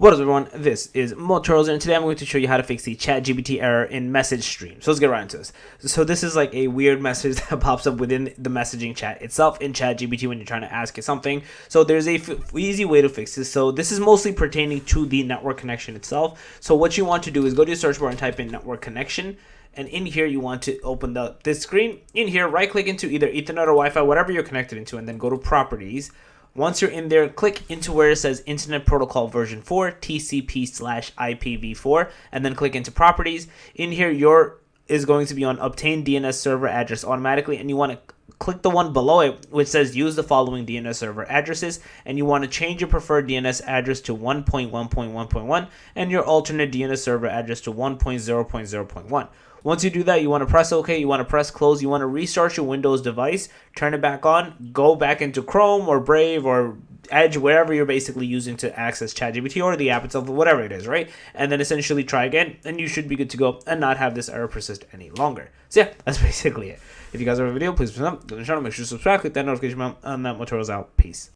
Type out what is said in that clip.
What is up, everyone? This is Motorola, and today I'm going to show you how to fix the ChatGPT error in message stream. So let's get right into this. So this is like a weird message that pops up within the messaging chat itself in ChatGPT when you're trying to ask it something. So there's a easy way to fix this. So this is mostly pertaining to the network connection itself. So what you want to do is go to your search bar and type in network connection. And in here, you want to open this screen. In here, right click into either Ethernet or Wi-Fi, whatever you're connected into, and then go to properties. Once you're in there, click into where it says Internet Protocol version 4, TCP/IPv4, and then click into properties. In here, your is going to be on obtain DNS server address automatically, and you want to click the one below it which says use the following DNS server addresses, and you want to change your preferred DNS address to 1.1.1.1 and your alternate DNS server address to 1.0.0.1. Once you do that, you want to press OK, you want to press close, you want to restart your Windows device, turn it back on, go back into Chrome or Brave or Edge, wherever you're basically using to access ChatGPT or the app itself, whatever it is, right? And then essentially try again, and you should be good to go and not have this error persist any longer. So yeah, that's basically it. If you guys have a video, please subscribe to the channel, make sure to subscribe, click that notification bell, and that Motorola's out. Peace.